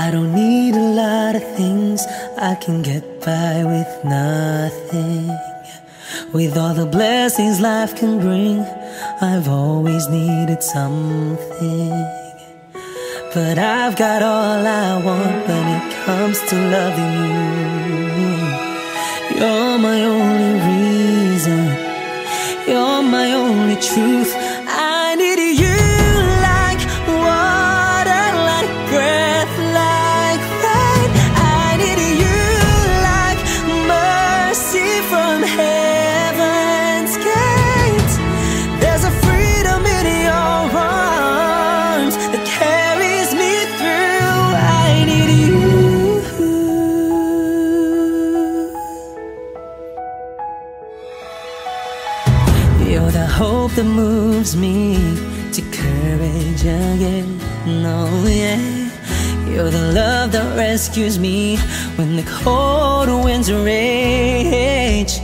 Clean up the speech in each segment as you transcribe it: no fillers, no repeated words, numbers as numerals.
I don't need a lot of things, I can get by with nothing. With all the blessings life can bring, I've always needed something. But I've got all I want when it comes to loving you. You're my only reason, you're my only truth. I need you like water, like breath, like rain. I need you like mercy from heaven's gate. There's a freedom in your arms that carries me through. I need you. You're the hope that moves me to courage again. No, yeah. You're the love that rescues me when the cold winds rage.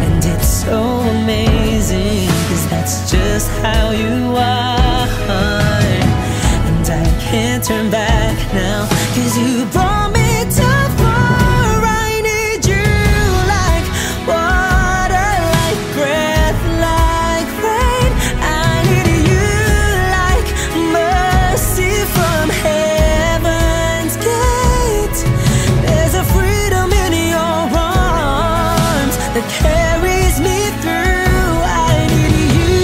And it's so amazing, 'cause that's just how you are. And I can't turn back now, 'cause you brought me too far. I need you like water, like breath, like rain. I need you like mercy from heaven's gate. There's a freedom in your arms that carries me through. I need you.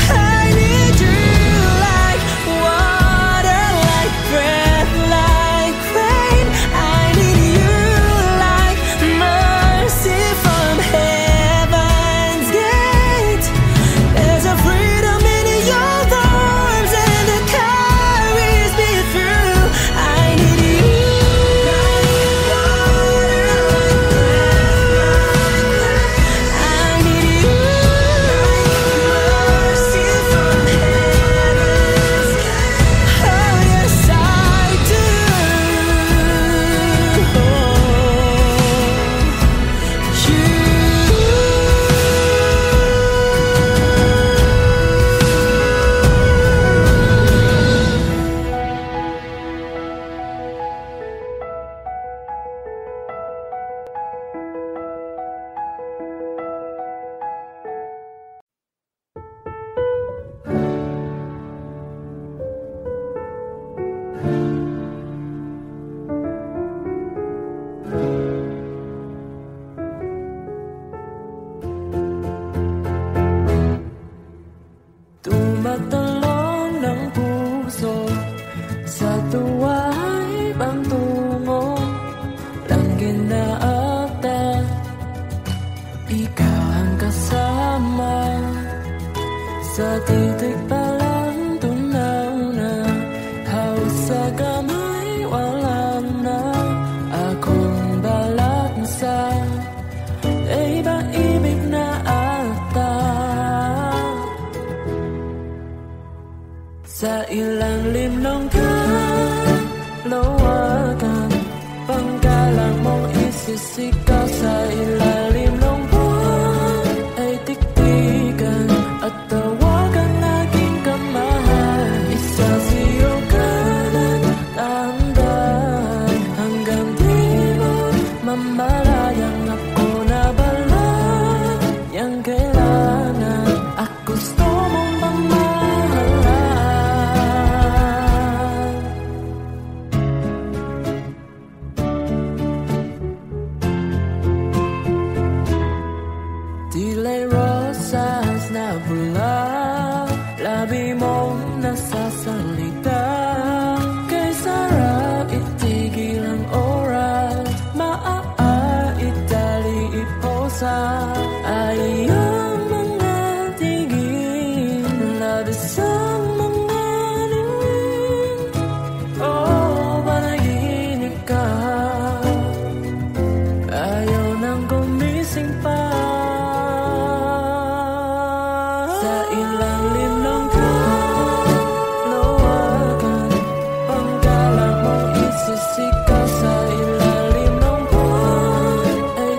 I need you like water, like breath, like rain. I need you like mercy from heaven's gate. There's a freedom in your arms and it carries me through. I need you. I need you like mercy from heaven's gate. Oh yes, I do. Tumatalon ng puso sa tuwa'y pangtungo. Langin na ata, ikaw ang kasama. Sa titig pa lang tunaw na, hawas sa kamay wala na. Akong balansa, iba-ibig na ata. Sa ilalim ng kalawakan, panggalang mong isisigaw. Sa ilalim ng buwan ay tiktikan at tawagan aking kamahal. Isa siyo kanan, tandaan hanggang di mo mamalayang ako na bala. Yang kailangan at gusto mong pamahalaan. Tila'y rosas na bula, labi mong nasasalita. Kay sarap itigil ang oras, maaitali iposa. Ayang mga tigil, labis ang mga niwin. Oh, panaginip ka, ayaw nang gumising pa. Sa ilalim ng kalawakan, panggalang mong isisigaw. Sa ilalim ng buwan ay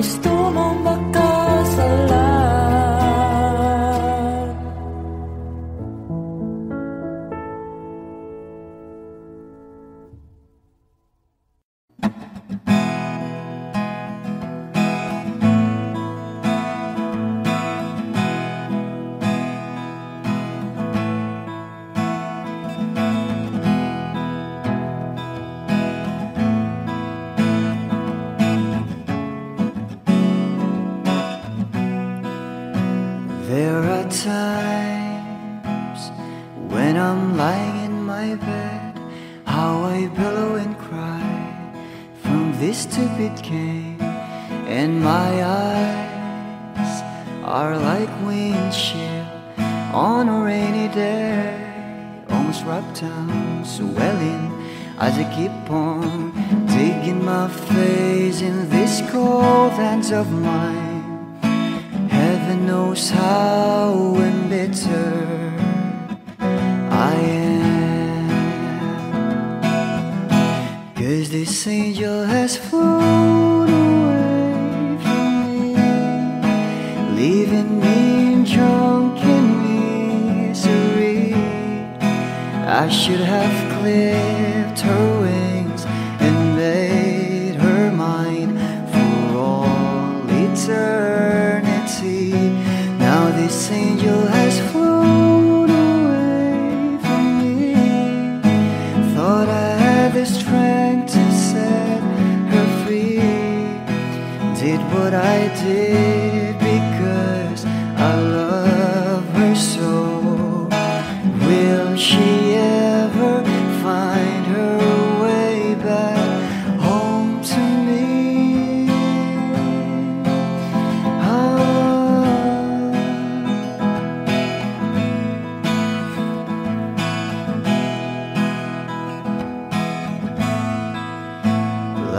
gusto mong makasalan. There are times when I'm lying in my bed, how I billow and cry from this stupid game, and my eyes are like windshield on a rainy day, almost rubbed down, swelling as I keep on digging my face in these cold hands of mine. Heaven knows how embittered I am, 'cause this angel has flown away from me, leaving me drunken misery. I should have clipped her wings and made her mine for all eternity. Now this angel has flown away from me. Thought I had the strength to set her free. Did what I did because I love her so. Will she ever find her way back home to me?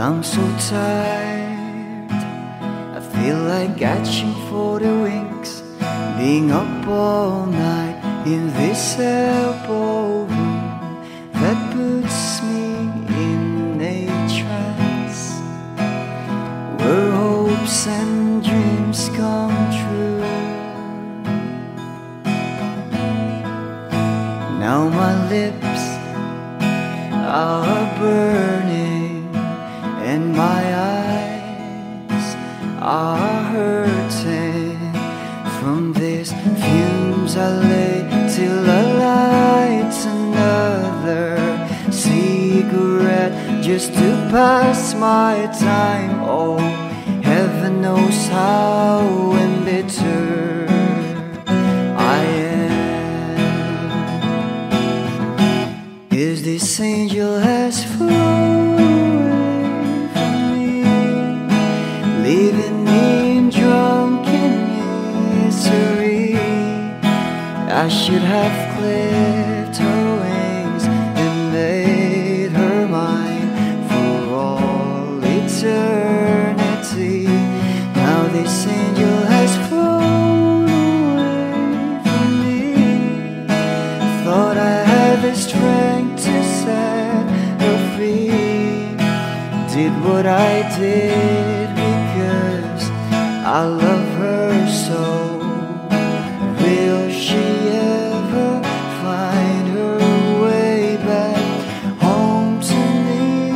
I'm so tired, I feel like catching for the wings, being up all night in this elbow room that puts me in a trance, where hopes and dreams come true. Now my lips are burning and my eyes are hurting from these fumes I lay till I light another cigarette just to pass my time. Oh, heaven knows how embittered I am, 'cause this angel has flown, leaving me in drunken misery. I should have clipped her wings and made her mine for all eternity. Now this angel has flown away from me. Thought I had the strength to set her free. Did what I did because I love her so. Will she ever find her way back home to me?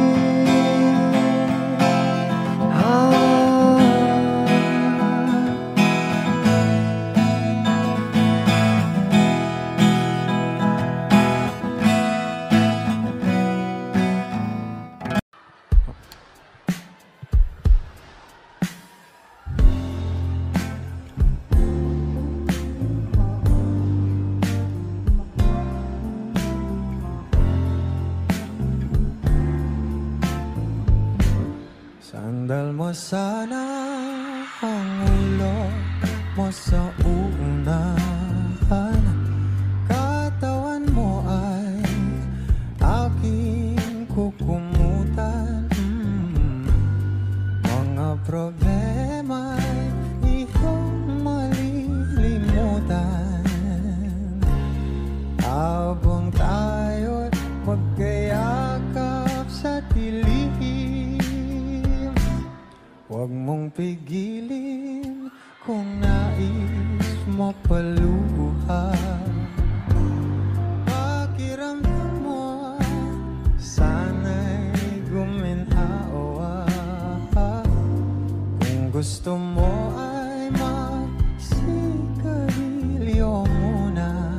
Sandal mo sana ang ulo mo sa unahan, katawan mo ay aking kukumutan. Mga problema'y iyong malilimutan habang tayo'y magkayakap sa dilim. Huwag mong pigilin kung nais mo paluhan. Pakiramdam mo, sana'y guminhawa. Kung gusto mo ay magsigarilyo muna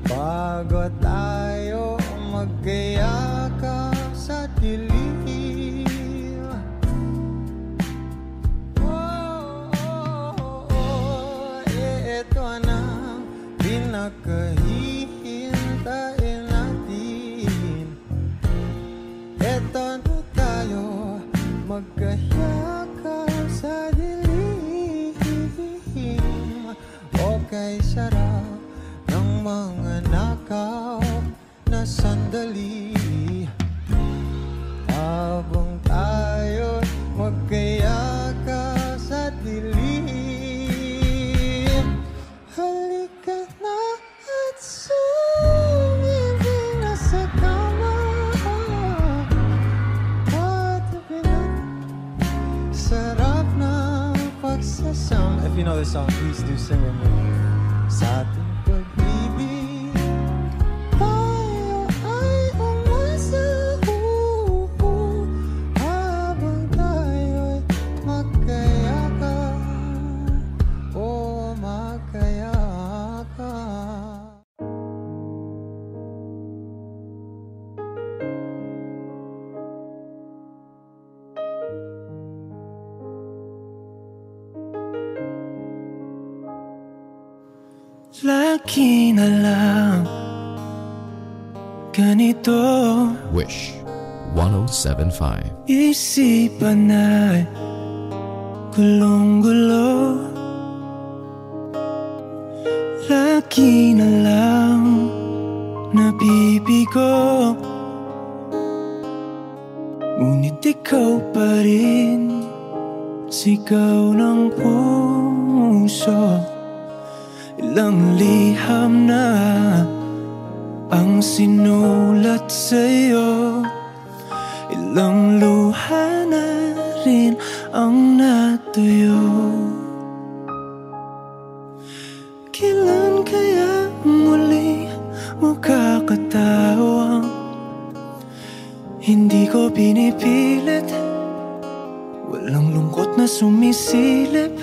bago tayo magkayakap sa dilim. Ito na pinakahihintayin natin. Ito na tayo magkayakap sa dilim. Okay, sarap ng mga nakaw na sandali habang tayo magkayakap sa dilim. Halika na at sumibig na sa kama. Patabi na, sarap na pagsasama. If you know this song, please do sing with me. Sa ating pag-ibig, tayo ay umasa. Habang tayo'y magkayakap, o magkayakap. Lagi na lang ganito, Wish 1075. isipan ay gulong-gulo. Lagi na lang nabibigo, ngunit ikaw pa rin, sigaw ng puso. Ilang liham na ang sinulat sa'yo, ilang luha na rin ang natuyo. Kailan kaya muli makakatawang hindi ko pinipilit, walang lungkot na sumisilip.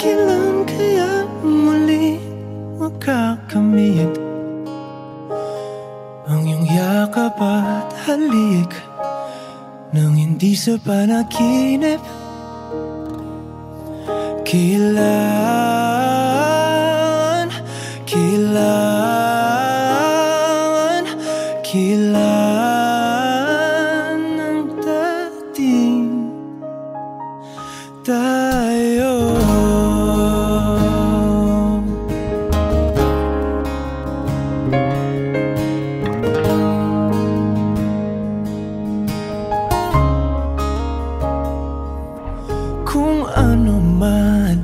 Kailan kaya muli makakamit ang iyong yakap at halik nang hindi sa panaginip? Kailan, kailan, kailan ang dating tayo? Kung ano man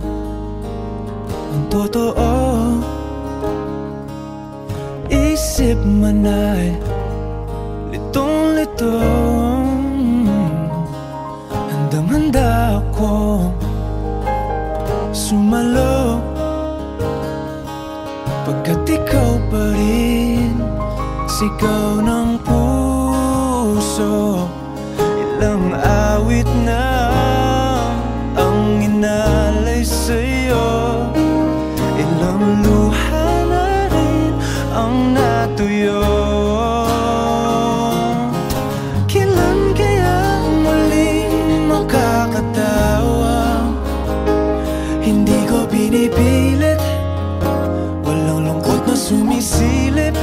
ang totoo, isip man ay litong-lito. Handang-handa akong sumalo, pagkat ikaw pa rin, sigaw ng puso. Ilang awit na ang inalay sa'yo, ilang luha na rin ang natuyo. Kailan kaya muling makakatawa, hindi ko pinipilit, walang lungkot na sumisilip.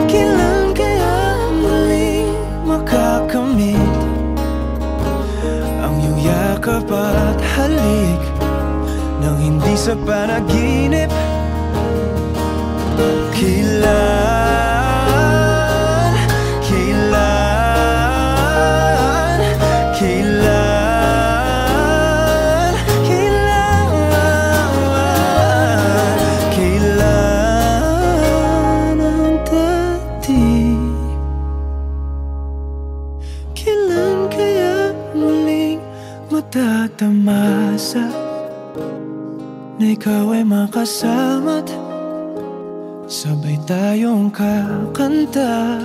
Kailan kaya muling makakamit ang iyong yakap at halik nang hindi sa panaginip? Kailan, kailan, kailan, kailan, kailan ang dating pagtatamasa na ikaw ay makasama't sabay tayong kakanta.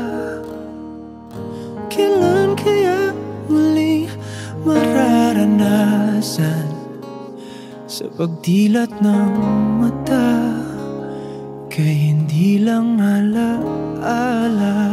Kailan kaya muli mararanasan sa pagdilat ng mata kay hindi lang alaala.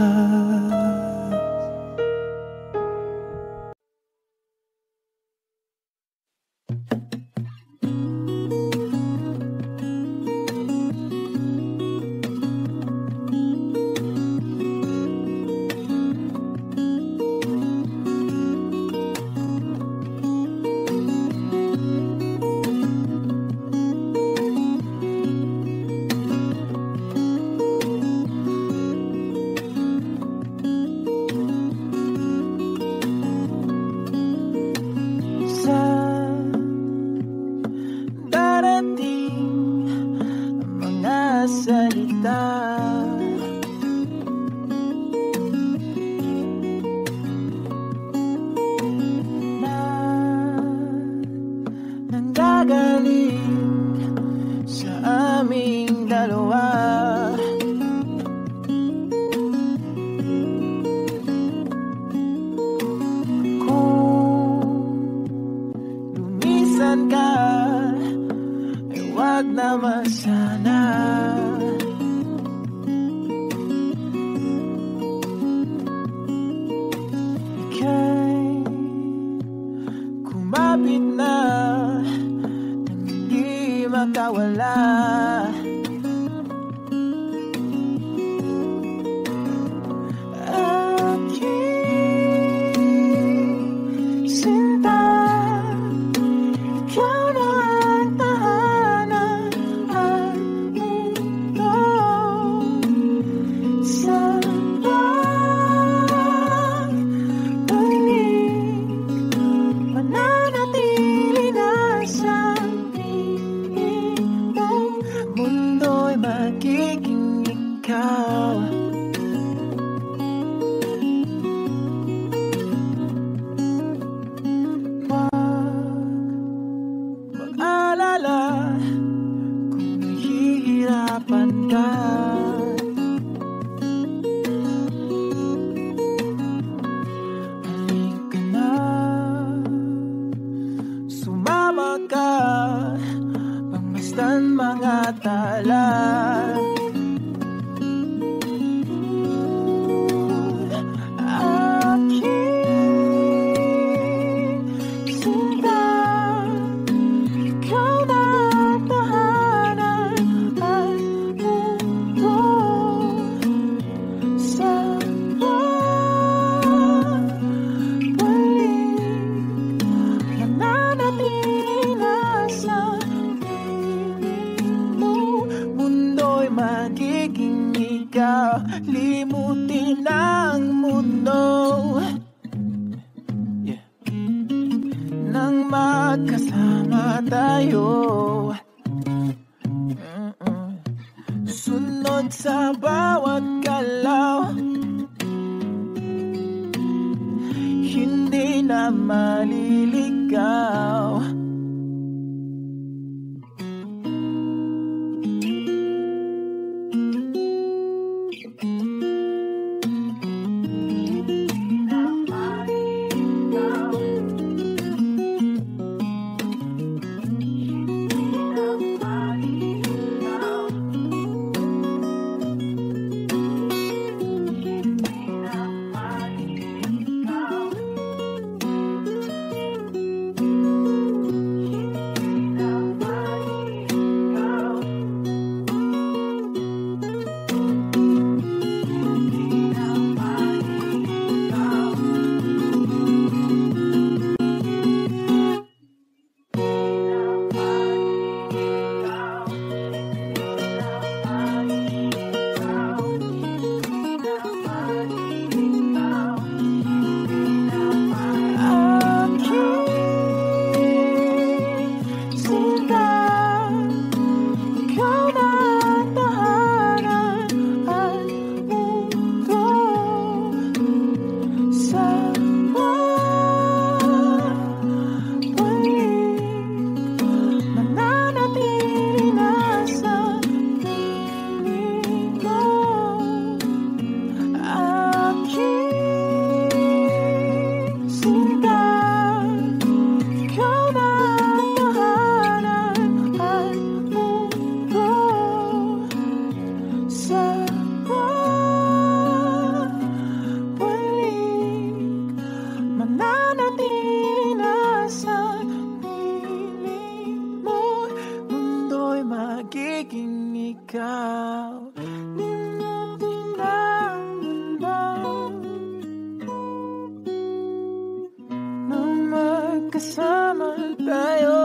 magkasama tayo.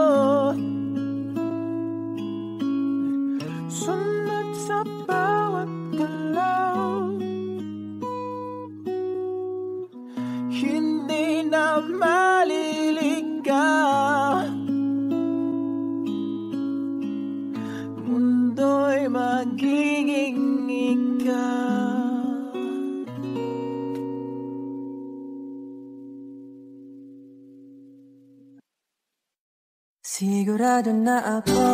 Sunod sa bawat galaw, hindi na maliligaw. Mundo'y magiging ikaw. Sigurado na ako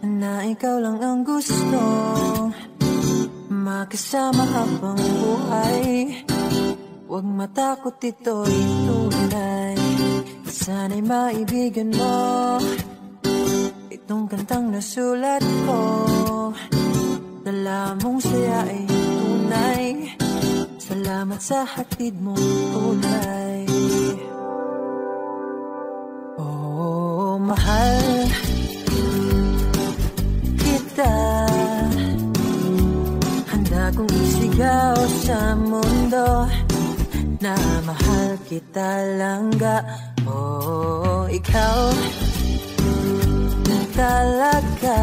na ikaw lang ang gusto makasama habang buhay. Huwag matakot, ito'y tunay. Sana'y maibigan mo itong kantang nasulat ko. Dala mong saya ay tunay. Salamat sa hatid mong kulay. Oh, mahal kita, handa kong isigaw sa mundo na mahal kita langga. Oh, ikaw na talaga,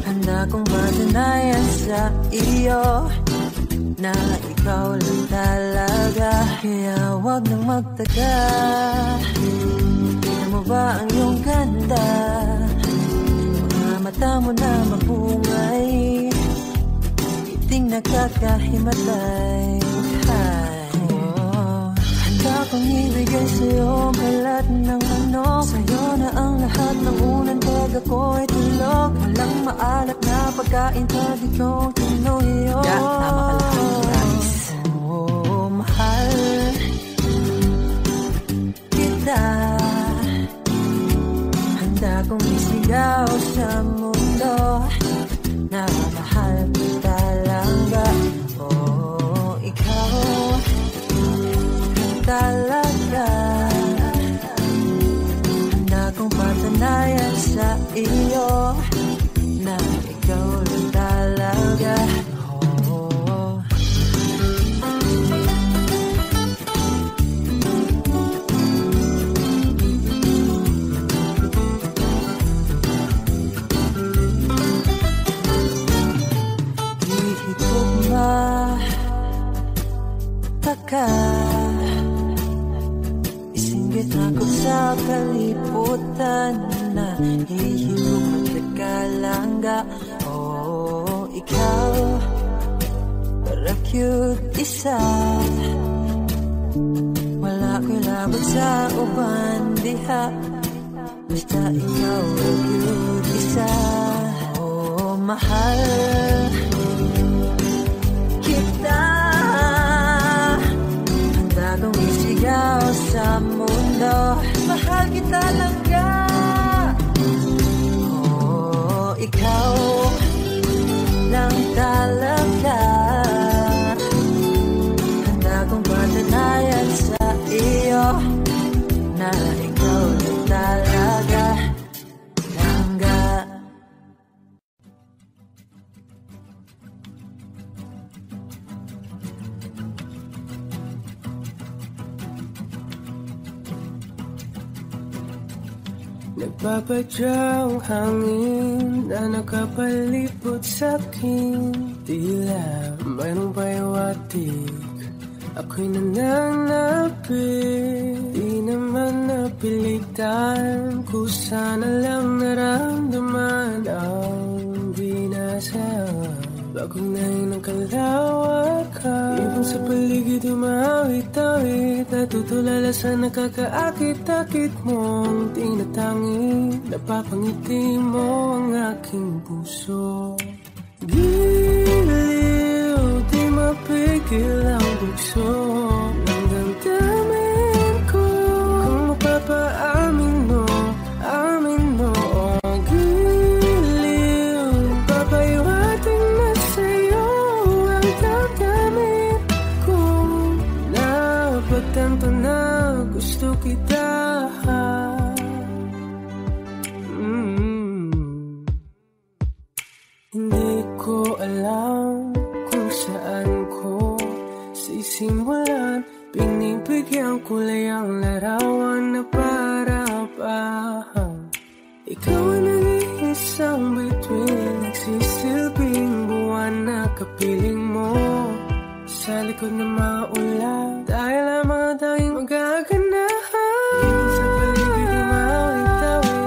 handa kong patunayan sa iyo na ikaw lang talaga. Kaya wag nang magtaga, tingnan mo ba ang iyong ganda? Mga mata mo na mapungay, iting nakakahimatay. Handa kong ibigay sa'yo ang balat ng manok. Sa'yo na ang lahat ng unan pag ako'y tulog. Walang maalat na pagkain pag ikaw tinuyo. Tama ka lang, guys. Oh, mahal kita, handa kong isigaw sa mundo na mahal kita langga. Oh, ikaw talaga, handa kong patunayan sa iyo na ikaw lang talaga. Oh. Ihigog mataka, isinggit ako sa kaliputan na hihigog magtagalangga. Oh, ikaw para cute isa, wala ko'y labot sa uban diha, basta ikaw ang cute isa. Oh, mahal kita, handa kong isigaw sa mundo. Mahal kita langga. Oh, ikaw lang talaga, handa kong patunayan sa iyo na ikaw lang talaga langga. Nagpapadya ang hangin na nakapalipot sa'kin. Tila mayroong payawatig, ako'y nananapit. Di naman napilitan, kusana lang naramdaman ang binasa. Bagong nahin ang kalawakan, ibang sa paligid umawit-awit, natutulala sa nakakaakit-akit mong tinatangi. Napapangiti mo ang aking puso. Giliw, di mapigil ang bugso ng damdamin ko. Kung mapapaamin mo, amin mo. Giliw, papayuhating na sa'yo ang damdamin ko. Napagtanto na gusto kita. Hindi ko alam kung saan ko sisimulan, Binibigyang kulay ang larawan na para-parang ikaw ang nag-iisang bituin, nagsisilbing buwan na kapiling mo sa likod ng maulan. Dahil ang mga tanging magaganahan sa paligid ng mawit-tawid,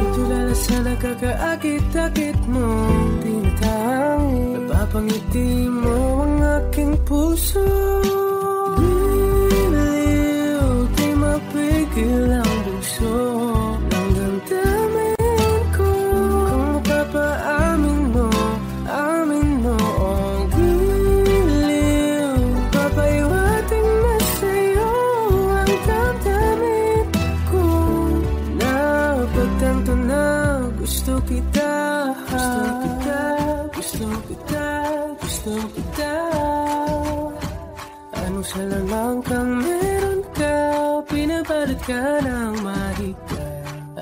nagtulala sa nakakaakit-akit mo. Tinatangin, napapangiti mo ang aking puso. Biniw, di mapigil ang bugso ng damdamin ko. Kung mapapaamin mo, amin mo ang giliw. Papaiwating na sa'yo ang damdamin ko. Napagtanto na gusto kita, gusto kita, gusto kita, gusto kita. Anong salamang kang meron ka, pinapalit ka ng mahika.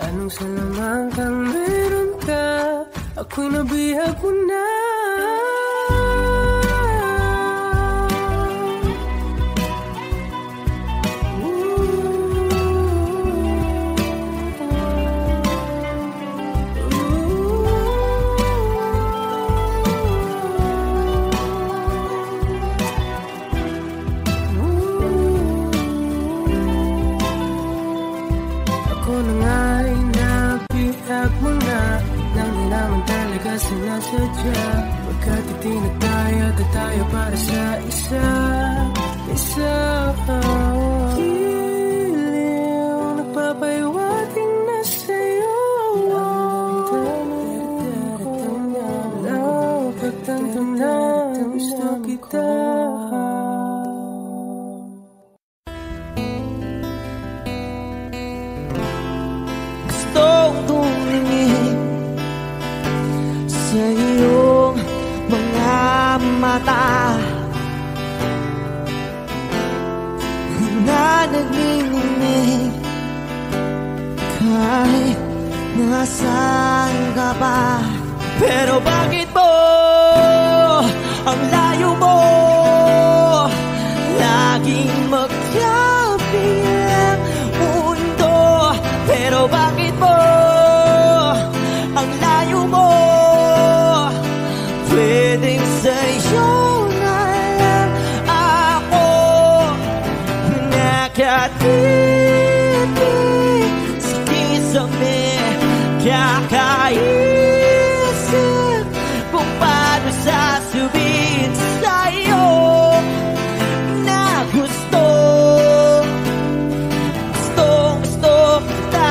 Anong salamang kang meron ka, ako'y nabihag mo na. Sinasadya, pagkat itinataya tayo para sa isa. Giliw, nagpapaiwating na sa'yo. Napagtanto na gusto kita. Gusto tumingin sa iyong mga mata na nagniningning kahit nasaan ka ba. Pero bakit mo ang layo mo laging magkabilang mundo? Pero bakit mo ang layo mo pwedeng sa'yo na lang ako nakatitig sa kisame, kakaisip kung paano sasabihin sa'yo na gusto kita.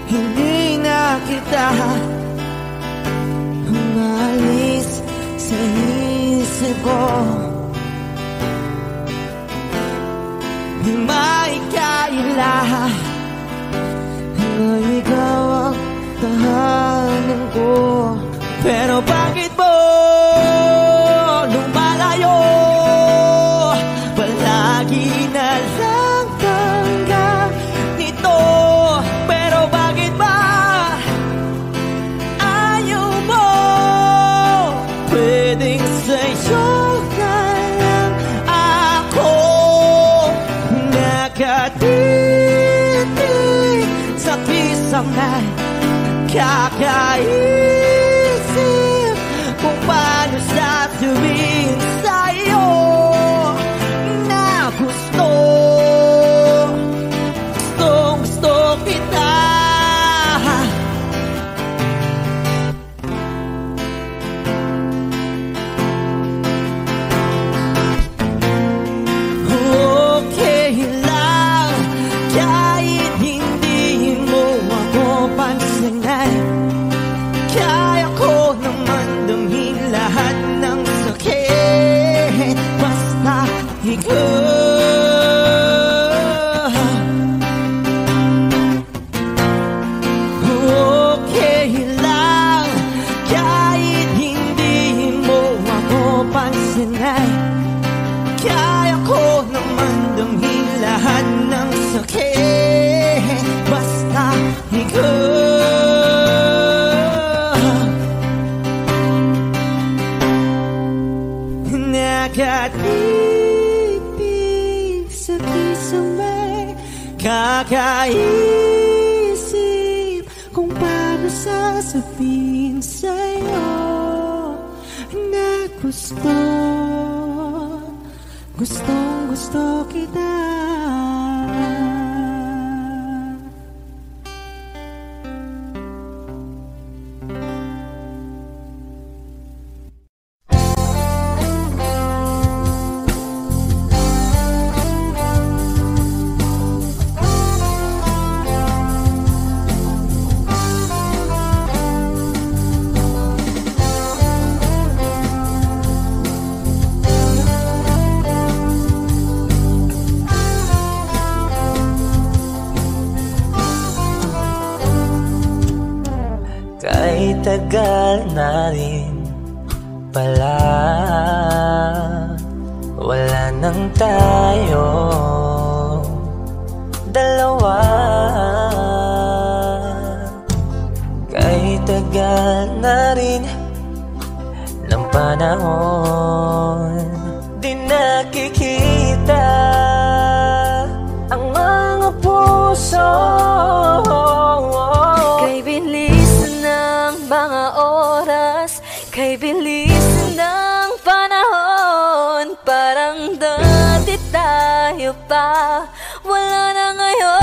Hindi na kita umalis sa isip ko. Di maikaila na ikaw ang tahanan ko. Pero bakit mo lumalayo? Palagi na lang hanggang nito. Pero bakit ba ayaw mo? Pwedeng sa'yo na lang ako nakatitig sa kisame, kakaisip kung paano sasabihin sa'yo na gusto kita. Okay lang kahit hindi mo ako pansinin, Kakaisip kung paano sasabihin sa'yo na gustong kita. Kay tagal na rin pala, wala nang tayo dalawa. Kay tagal na rin ng panahon, di nakikita ang mga puso. Kay bilis ng mga oras, kay bilis ng panahon, parang dati tayo pa, wala na ngayon.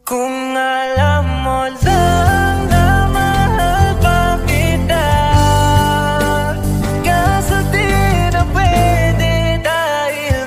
Kung alam mo lang na mahal pa kita, kaso di na pwede dahil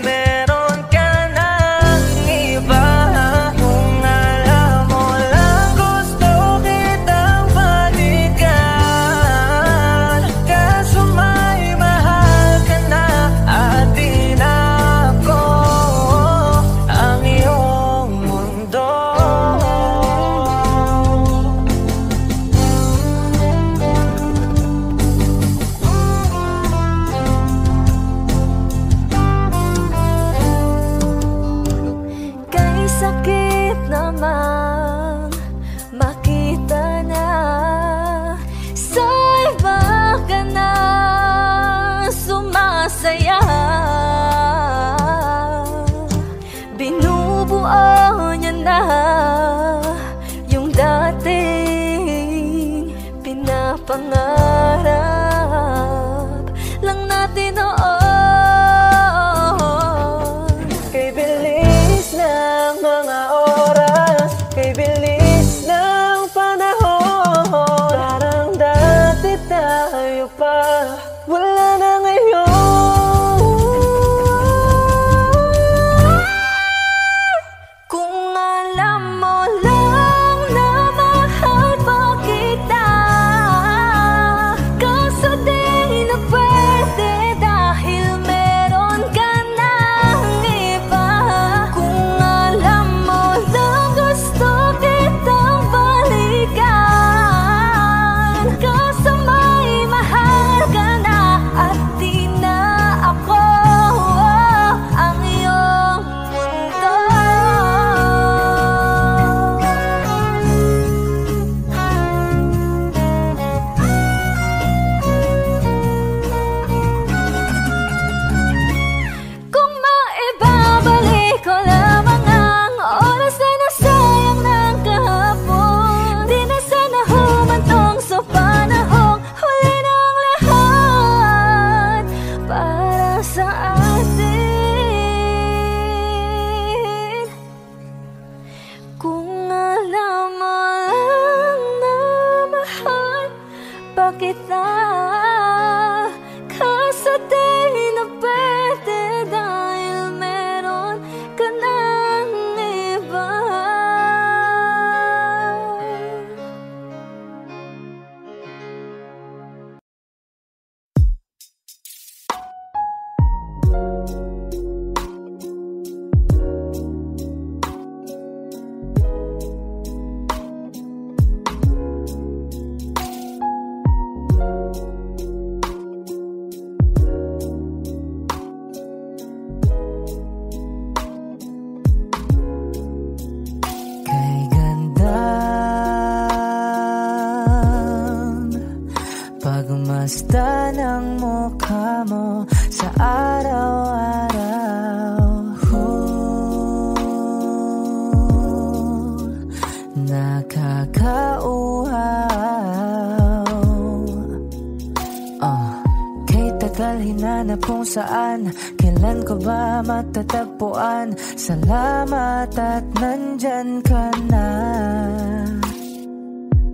kung saan, kailan ko ba matatagpuan. Salamat at nandyan ka na.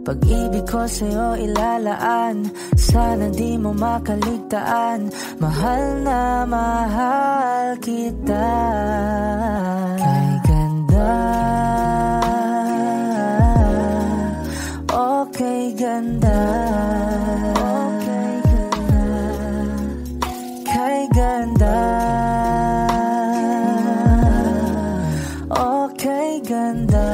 Pag-ibig ko sa'yo ilalaan, sana di mo makaligtaan. Mahal na mahal kita. Kay ganda, okay ganda, okay ganda, kay ganda, okay ganda.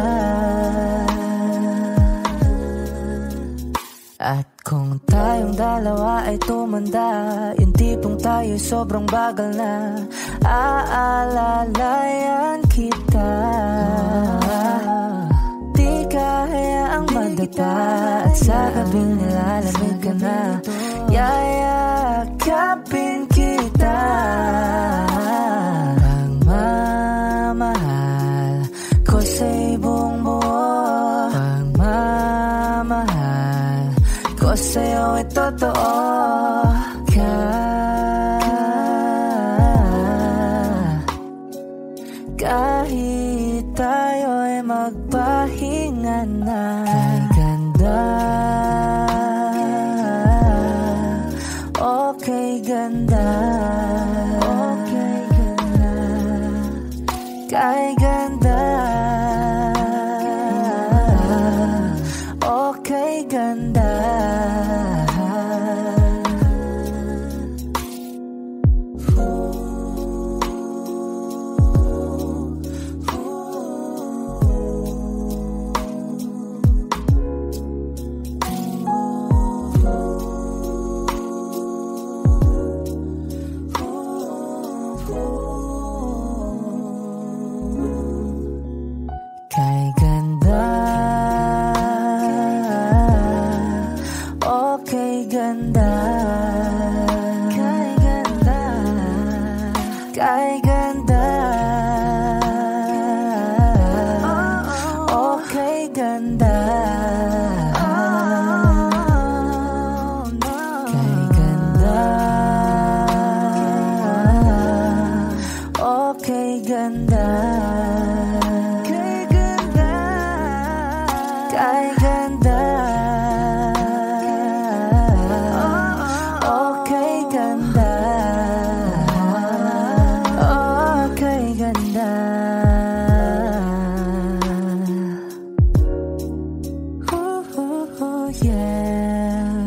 At kung tayong dalawa ay tumanda, yung tipong tayo sobrang bagal na, aalalayan kita. Di kayaang madapa at sa gabing nilalamig ka na, yayakapin kita. Pagmamahal ko sa'y buong buo, pagmamahal ko sa'yo ay totoo. Kahit tayo'y magpahinga na. Kay ganda, okay ganda, okay ganda, kay ganda, okay ganda. Kay ganda, okay ganda, kay ganda, kay ganda, okay ganda, kay ganda, okay ganda. Kay ganda, okay ganda, okay ganda. Ooh, yeah.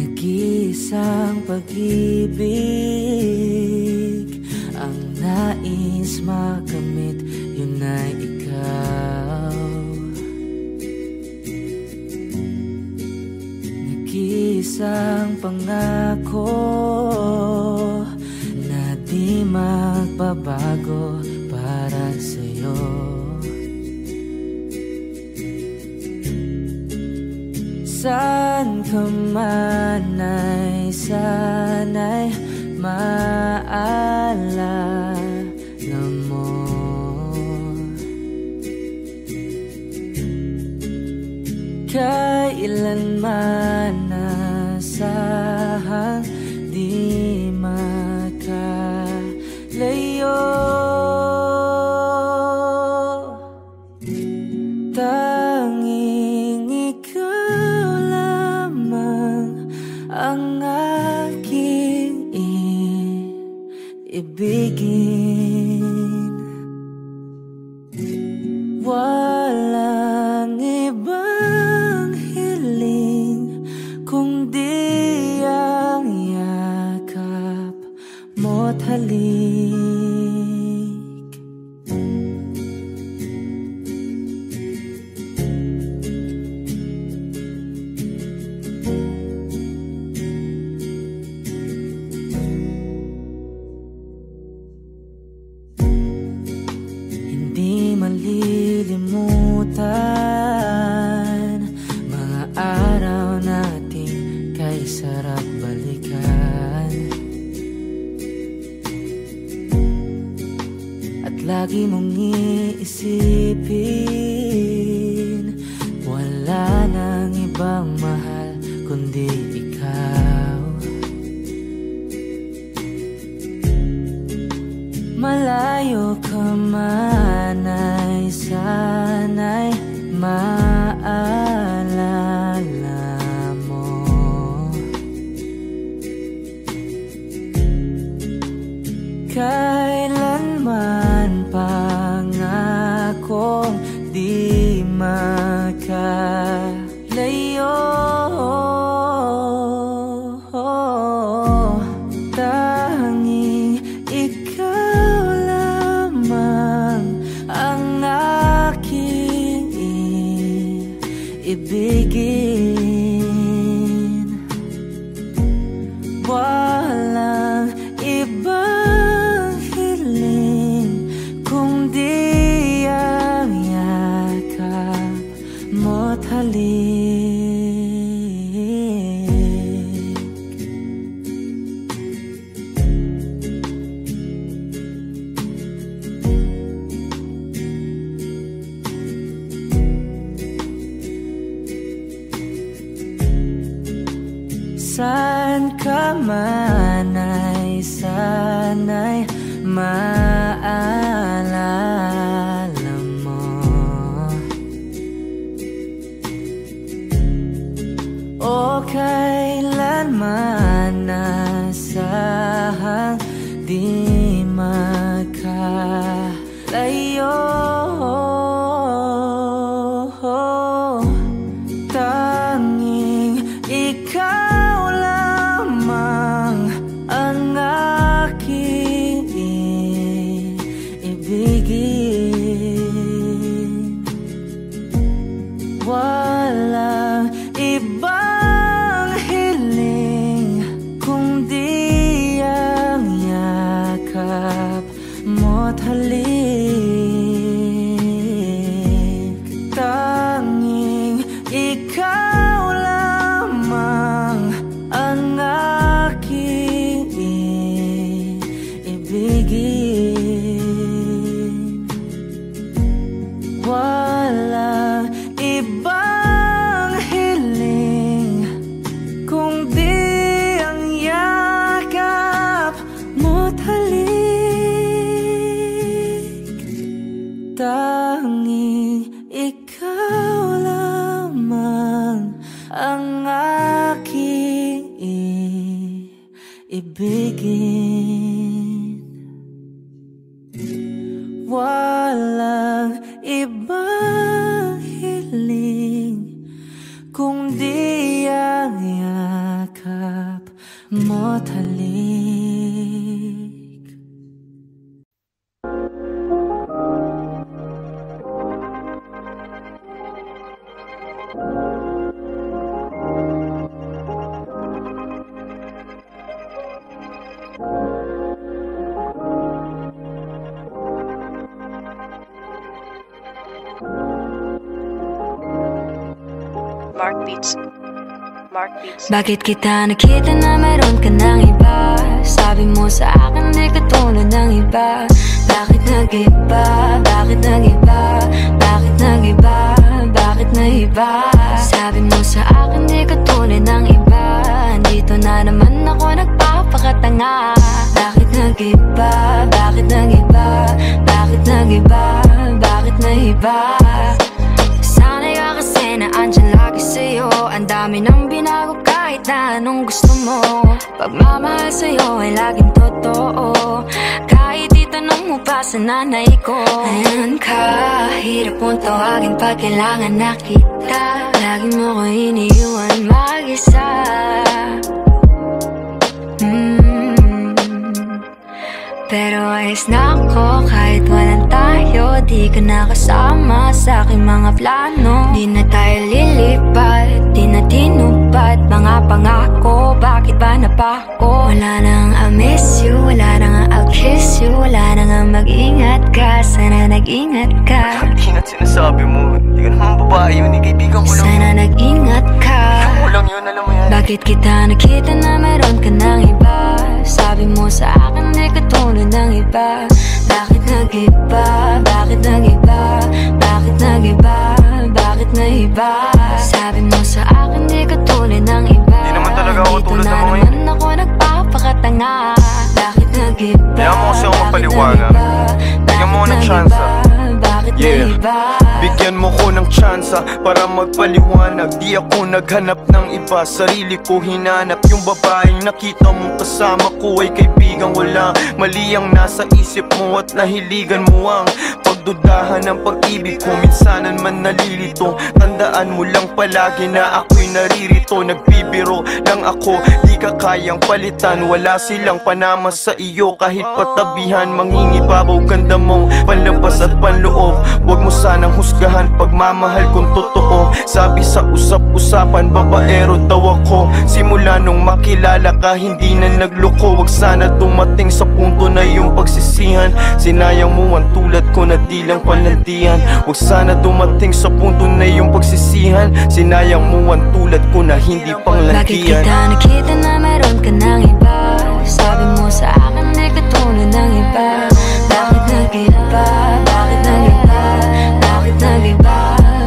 Nag-iisang pag-ibig ang nais makamit, yun ay ikaw. Nag-iisang pangako na di magbabago para sa'yo. Saan ka man ay sana'y maalala mo. Kailanman nasahang di makalayo. Tanging ikaw lamang ang aking ibigin. Walang ibang hiling kundi ang yakap mo't halik. malilimutan mga araw natin kay sarap balikan. At lagi mong iisipin, wala nang ibang mahal kundi ikaw. Malayo ka man ay sana'y maalala mo. Kailanman pangakong di makalayo. Tanging ikaw lamang ang aking ibigin. Walang ibang hiling kundi ang yakap mo't halik. Saan ka man ay sana'y maalala mo. O kailanman nasahang di makalayo. Tanging ikaw lamang ang aking ibigin. Walang ibang hiling kundi ang yakap mo't halik. Tanging ikaw lamang ang aking ibigin. Walang ibang hiling kundi ang yakap mo't halik. Tanging ikaw lamang ang aking ibigin. Walang ibang hiling kundi ang yakap mo't halik. Mark Beats. Bakit kita nakita na meron ka ng iba? Sabi mo sa akin di ka tulad ng iba. Bakit nag-iba? Bakit nag-iba? Bakit nag-iba? Bakit nag-iba? Sabi mo sa akin di ka tulad ng iba. Dito na naman ako nagpapakatanga. Bakit nag-iba? Bakit nag-iba? Bakit nag-iba? Bakit nag-iba? Sana'y ka kasi na andyan lagi sa'yo. Ang dami nang binago kahit na anong gusto mo. Pagmamahal sa'yo ay laging totoo. Kahit itanong mo pa sa nanay ko. Ayan ka, hirap mong tawagin pag kailangan na kita. Lagi mo ko iniiwan mag-isa. Pero ayos na ako kahit walang tayo. Di ka nakasama sa aking mga plano. Di na tayo lilipat, di na tinupad mga pangako. Bakit ba napako? Wala nang I'll miss you, wala nang I'll kiss you. Wala nang mag-ingat ka, sana nag-ingat ka. Ingat sinasabi mo. Hindi ka naman babae yun, kaibigan ko lang. Sana nag-ingat ka. Ako lang yun, alam mo yan. Bakit kita nakita na meron ka ng iba? Sabi mo sa akin di ka tulad ng iba. Bakit nag-iba? Bakit nag-iba? Bakit nag-iba? Bakit nag-iba? Sabi mo sa akin di ka tulad ng iba. Di naman talaga ako tulad ng mga yun. Dito na naman ako nagpapakatanga. Bakit nag-iba? Kaya mo kasi ako mapaliwanag. Bigyan mo ng chance. Yeah, bigyan mo ko ng tsansa para magpaliwanag. Di ako naghanap ng iba, sarili ko hinanap. Yung babaeng nakita mong kasama ko ay kaibigan. Wala mali ang nasa isip mo at nahiligan mo ang pagdudahan ng pag-ibig ko. Minsanan man nalilito, tandaan mo lang palagi na ako'y naririto. Nagbibiro lang ako, di ka kayang palitan. Wala silang panama sa iyo kahit patabihan. Mangingibabaw ganda mong panlabas at panloob. Huwag mo sanang husgahan pagmamahal kung totoo. Sabi sa usap-usapan, babaero daw ako. Simula nung makilala ka, hindi na nagloko. Huwag sana dumating sa punto na yung pagsisihan. Sinayang mo ang tulad ko na di lang palantian. Huwag sana dumating sa punto na yung pagsisihan. Sinayang mo ang tulad ko na hindi panglantian. Bakit kita nakita na meron ka ng iba? Sabi mo sa akin di ka tulad ng iba. Bakit nag-iba? Bakit nag-iba? Bakit nag-iba?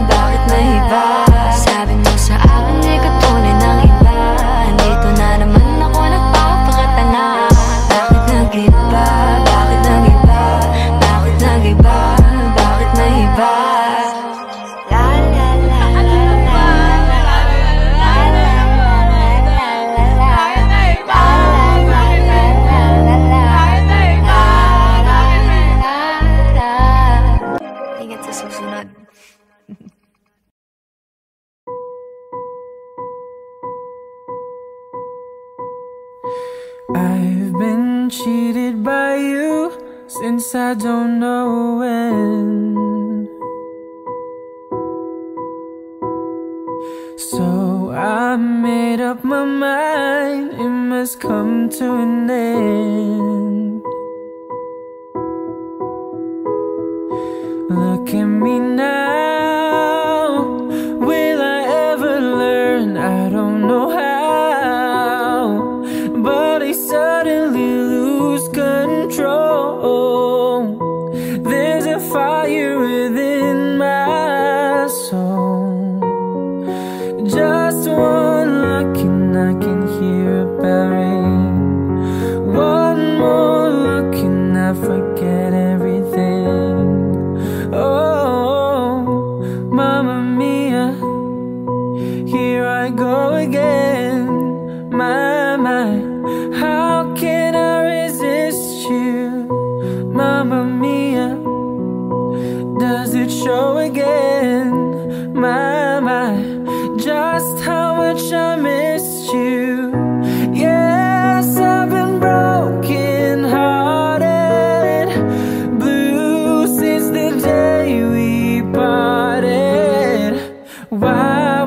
Bakit nag-iba? Sabi mo sa akin di ka tulad ng iba. Dito na naman ako nagpapakatanga. Bakit nag-iba? Bakit nag-iba? Bakit nag-iba? Bakit nag-iba? I've been cheated by you since I don't know when. So I made up my mind, it must come to an end. Look at me now, will I ever learn? I don't know how, but I suddenly lose control. There's a fire within my soul. Just one look and I can hear a bell ring. One more look and I forget everything. Oh, Mamma Mia, here I go again. My, how can I resist you? Mamma Mia, does it show again? My, just how much I missed you. Yes, I've been broken hearted, blue since the day we parted. Why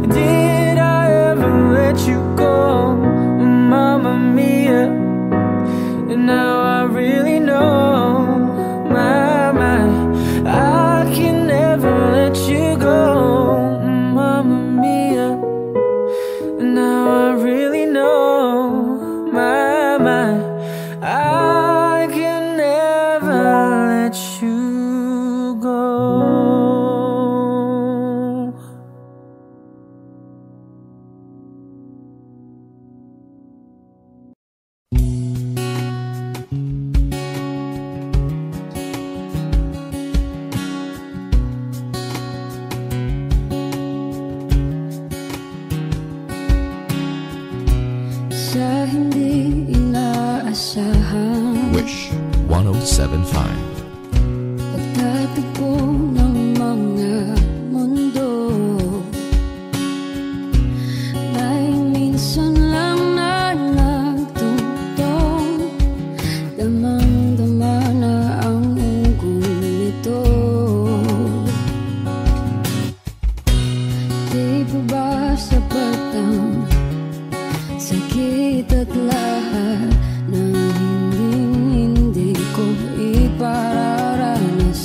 did I ever let you go, Mamma Mia? And now I really know, my, I can never let you go, Mamma Mia. And now I really know, my, I can never let you go. Sa hindi inaasahan, Wish 107.5. pagtatagpo ng mga mundo, may minsan lang na nagtutong, damang-dama na ang ungkol nito. Di pa ba sapat ang sakit at lahat na hindi ko ipararanas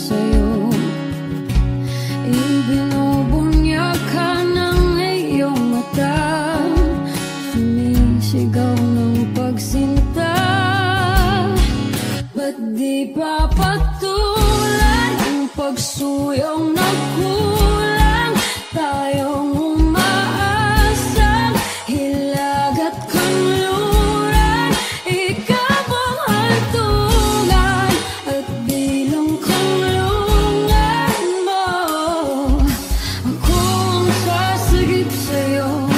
pagsuyong nagkulang, tayong umaasang hilag at kanluran. Ikaw ang hantungan at bilang kanlungan mo. Akong sasagip sa'yo.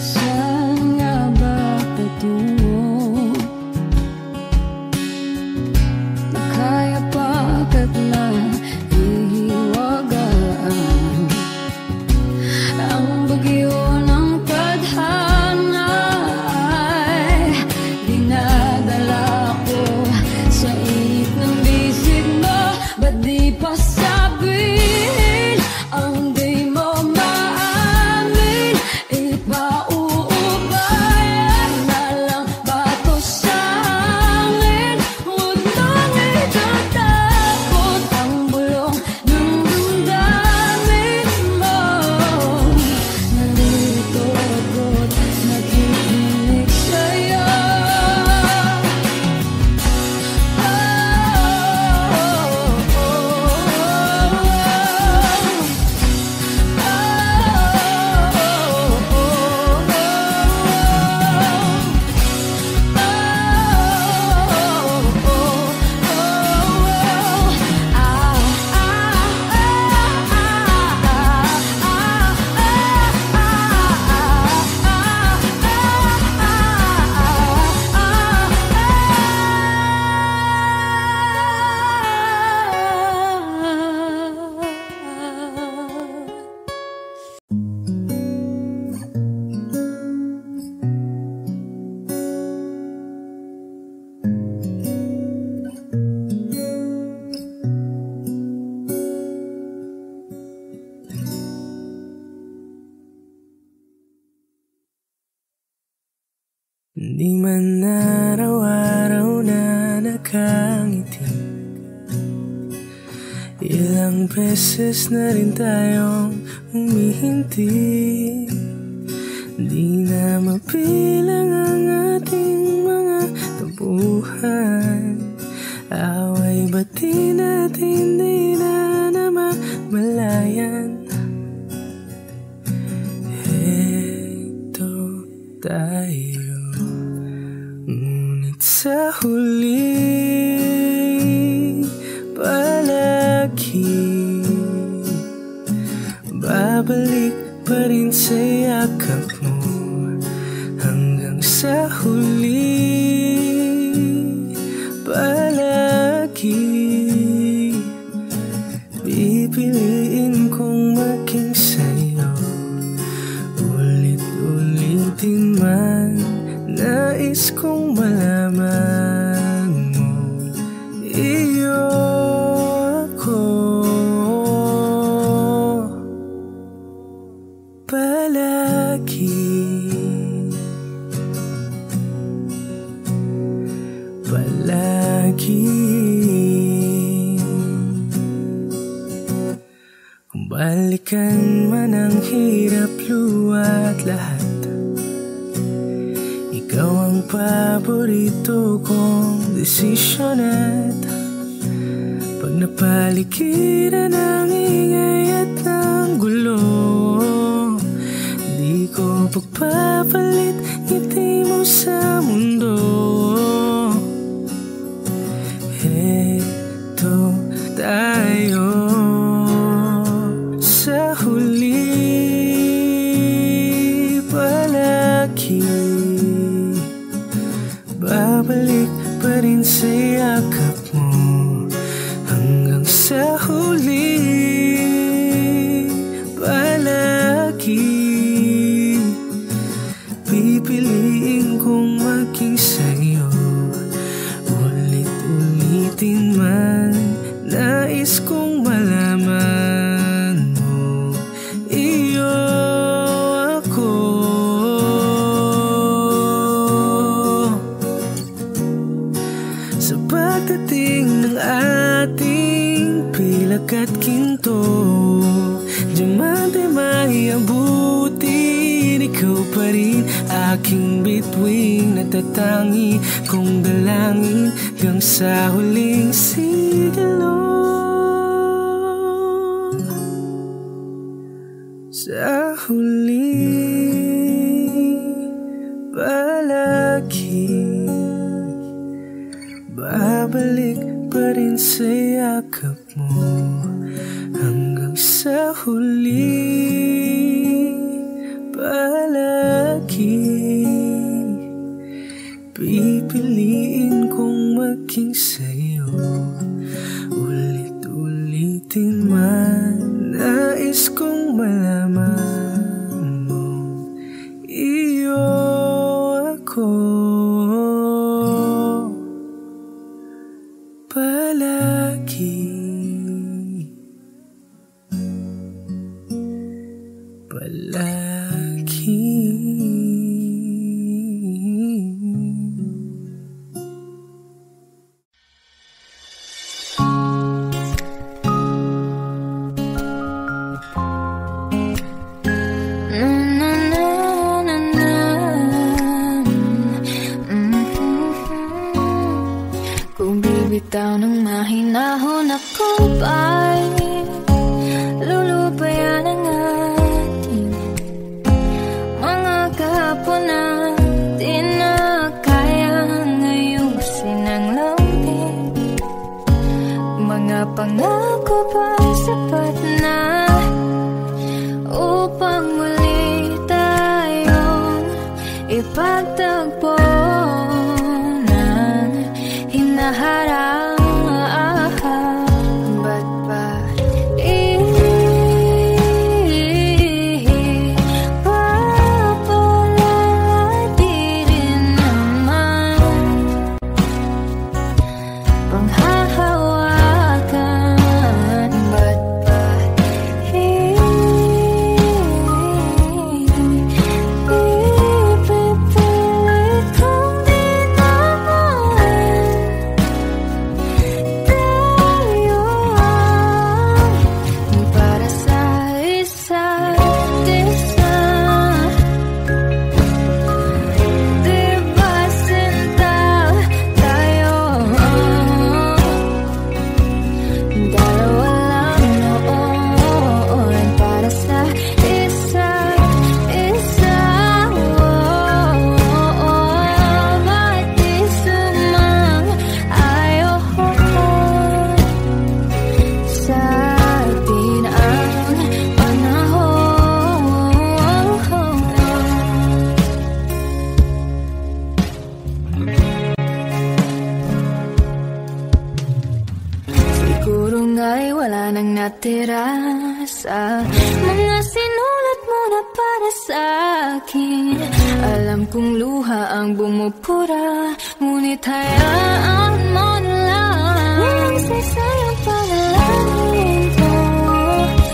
Saan nga ba patungo? Nakaya pagkat nahihiwagaan ang bagyo ng tadhana ay dinadala ko sa init ng bisig mo. Ba't di pa sabihin ang di mo maamin? Ipauubayan na lang ba to sa hangin? Huwag nang itatakot ang bulong ng damdamin mo. Nandito ako't nakikinig sa'yo. Di man araw-araw na nakangiti, ilang beses na rin tayong humihinti. Di na mapilang ang ating mga tampuhan, away bati natin di na namamalayan. Heto tayo, ngunit sa huli palagi babalik pa rin sa yakap mo. Hanggang sa huli palagi pipiliin kong maging sa'yo. Ulit-ulitin man, nais kong malaman mo, iyo ako. Palagi, palagi. Kung balikan man ang hirap, luwa't lahat, ikaw ang paborito kong desisyon. At pag napaligiran ng ingay at ng gulo, di ko pagpapalit ngiti mo sa mundo. Heto tayo sa huli palagi, babalik pa rin sa yakap mo. Hanggang sa huli palagi pipiliin kong maging sa'yo. Ulit-ulitin man, nais kong malaman mo, iyo ako. Sa pagdating ng ating pilak at ginto, diamante maiabutin, ikaw pa rin aking bituin, natatangi kong dalangin hanggang sa huling sigalon. Sa huling palagi, babalik pa rin sa yakap mo hanggang sa huling palagi. Pipiliin kong maging sa'yo, ulit-ulitin man. Nais kong malaman mo, iyo ako palagi, palagi. Bitaw ng mahinahon ako ba'y lulubayan ang ating mga kahapon na di na kayang ayusin ang lambing. Mga pangako ba'y sapat na upang muli tayong ipagtagpo ng hinaharap? Natira sa mga sinulat mo na para sa akin. Alam kong luha ang bumupura, ngunit hayaan mo na lang ang saysayang panalangin ko.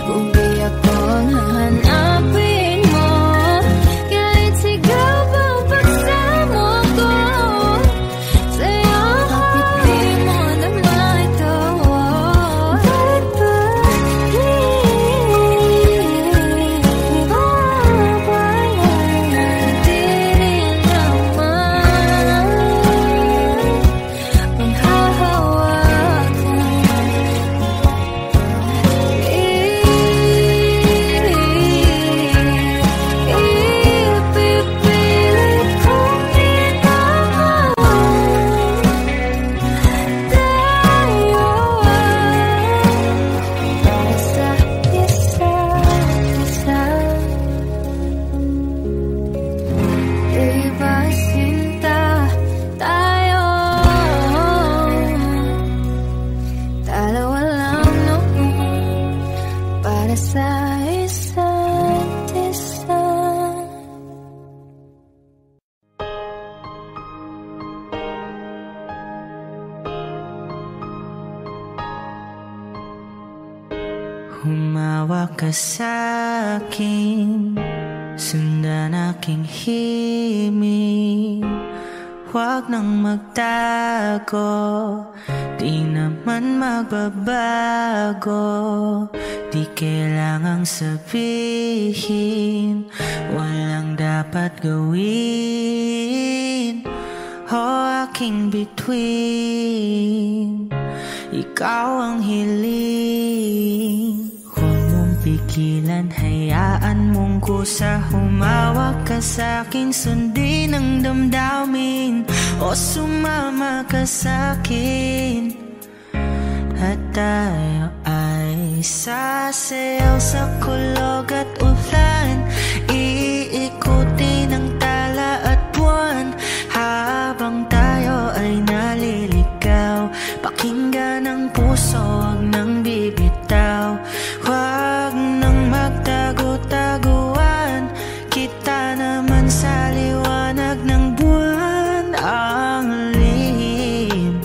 Kung di ako ang hahanapin mo, kahit sigaw bang pagsamo ko sa'yo, bakit di mo naman ito? Humawak ka sa'kin, sundan aking himig. huwag nang magtago. Di naman magbabago, di kailangang sabihin, walang dapat gawin o aking bituin. Ikaw ang hiling, huwag mong pigilan, hayaan mong kusa. Humawak ka sa'kin, sundin ang damdamin o sumama ka sa'kin. At tayo ay sasayaw sa kulog at ulan, iikutin ang tala at buwan habang tayo ay naliligaw. Pakinggan ang puso, huwag nang bibitaw, huwag nang magtago-taguan. Kita naman sa liwanag ng buwan, ang lihim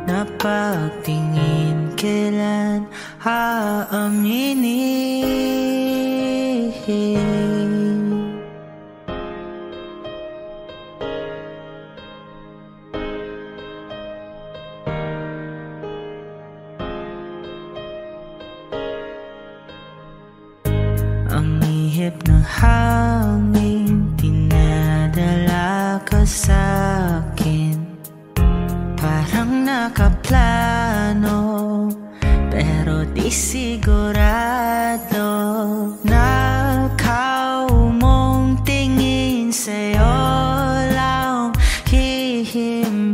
na pagtingin kailan aaminin. Ang ihip ng hangin, dinadala ka sa'kin. Parang nakaplano, pero di sigurado. Nakaw mong tingin, sa'yo lang hihimbing.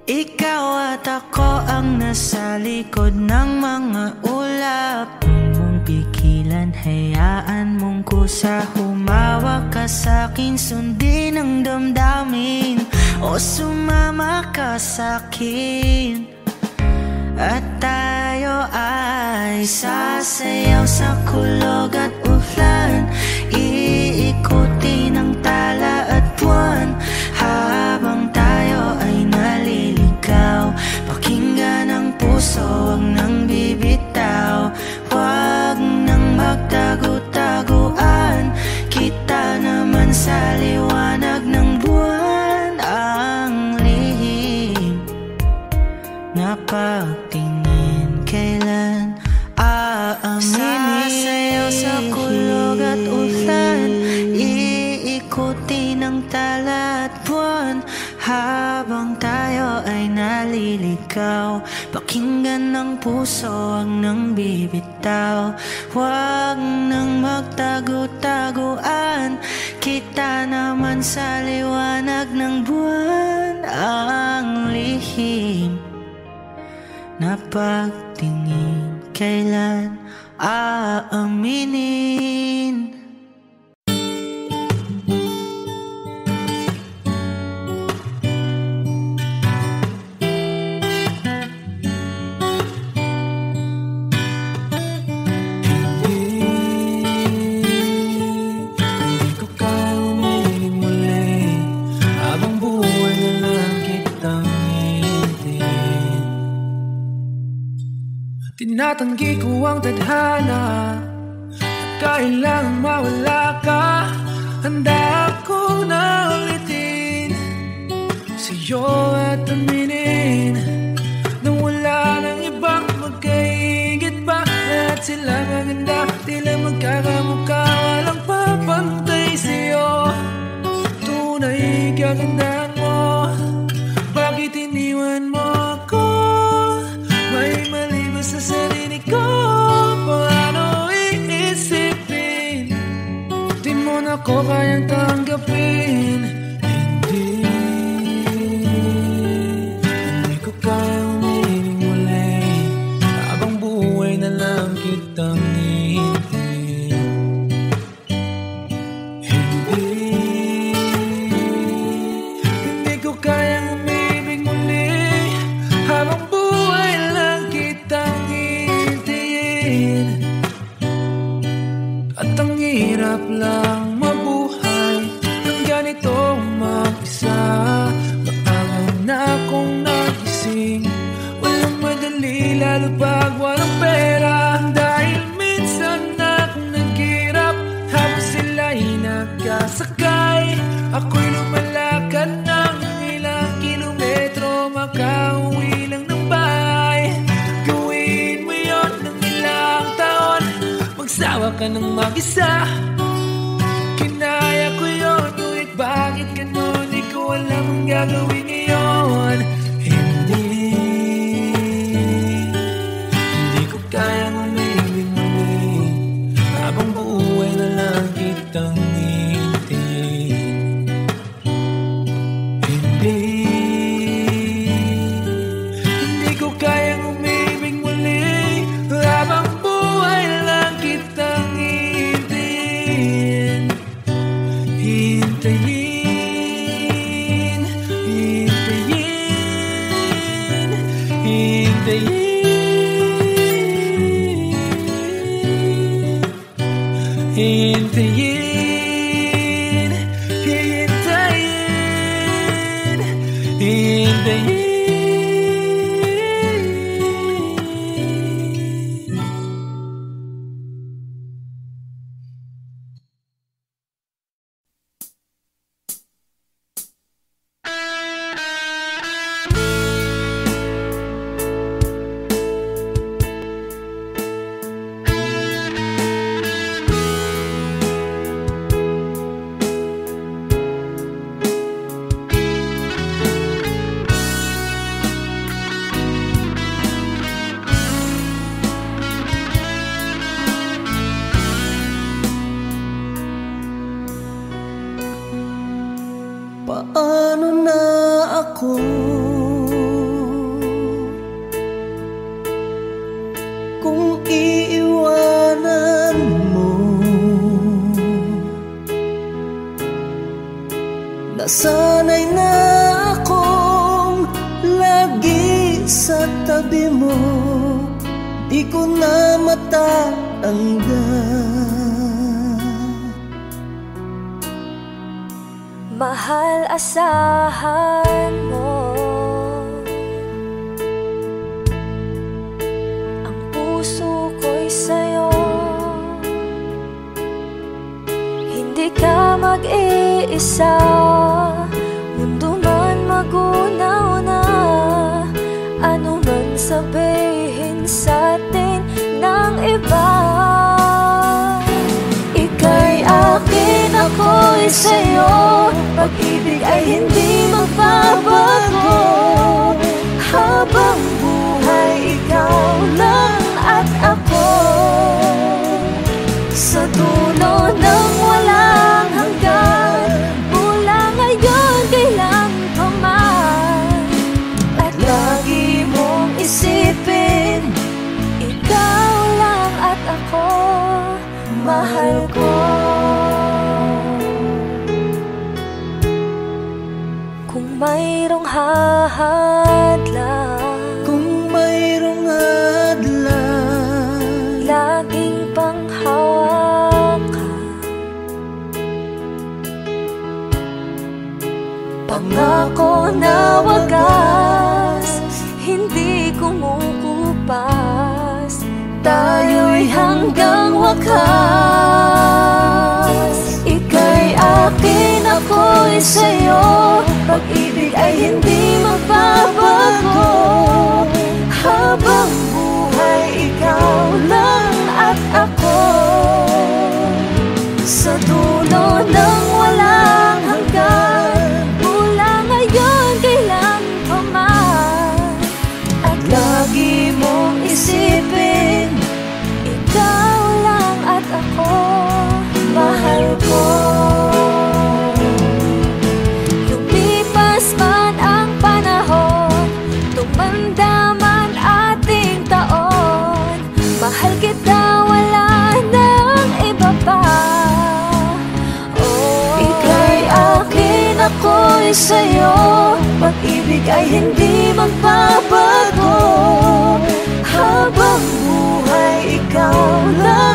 Ikaw at ako ang nasa likod ng mga ulap. Huwag mong pigilan, hayaan mong kusa. Humawak ka sa'kin, sundin ang damdamin o sumama ka sa'kin. At tayo ay sasayaw sa kulog at ulan, iikutin ang tala at buwan habang tayo ay naliligaw. Pakinggan ang puso, huwag nang bibitaw, huwag nang magtago-taguan. Kita naman sa liwanag ng buwan, ang lihim na pagtingin kailan aaminin. Sasayaw sa kulog at ulan, iikutin ang tala at buwan habang tayo ay naliligaw. Pakinggan ng puso, huwag nang bibitaw, huwag nang magtago-taguan. Kita naman sa liwanag ng buwan, ang lihim na pagtingin kailan aaminin. Tinatanggi ko ang tadhana at kailangang mawala ka. Handa ako na ulitin sa'yo at aminin na wala nang ibang magkaigit pa. Lahat sila maganda, tila magkakamukha, walang papantay sa'yo. Tunay kagandahan mo, bakit iniwan mo ako? May mali ba sa sarili ko? Paano iisipin? Di mo na ko kayang tanggapin. Hindi ko kayang umiling muli habang buhay na lang kitang hihintayin. Hindi ko kayang umibig muli habang buhay lang kitang hihintayin. At ang hirap lang mabuhay ng ganito mag-isa. Maaga na akong nagising, walang madali lalo pag walang pera. Dahil minsan na akong naghirap habang sila'y nagkasakay. ka nang mag-isa. Kinaya ko yun, ngunit bakit ganun? Di ko alam ang gagawin ngayon. Hindi ko kayang umibig muli, habang buhay na lang kitang hintayin. Hindi ko kayang umibig muli, habang buhay na lang kitang hintayin. Hintayin, hintayin, hintayin. Hintayin, hintayin, hintayin. Paano na ako kung iiwanan mo? Nasanay na akong lagi sa tabi mo, di ko na matatanggal. Mahal, asahan mo ang puso ko'y sa'yo. Hindi ka mag-iisa, mundo man magunaw na. Ano man sabihin sa'tin ng iba, ika'y akin, ako'y sa'yo. Pag-ibig ay hindi magbabago, habang buhay ikaw lang at ako. Sa dulo ng walang hanggan, mula ngayon kailan pa man. At lagi mong isipin, ikaw lang at ako, mahal ko. Kung mayroong hadlang, Kung mayroong hadlang, laging panghawakan. Pangako na wagas, hindi kumukupas. Tayo'y hanggang wakas. Ika'y akin, ako'y sa'yo. Pag-ibig ay hindi magbabago, habang buhay ikaw lang at ako. Sa dulo ng walang hanggan, mula ngayon kailan pa man. At lagi mong isipin, ikaw lang at ako, mahal ko. Lumipas man ang panahon, tumanda man ating taon, mahal kita, wala nang iba pa. Oh, ika'y akin, ako'y sa'yo. Pag-ibig ay hindi magbabago, habang buhay ikaw lang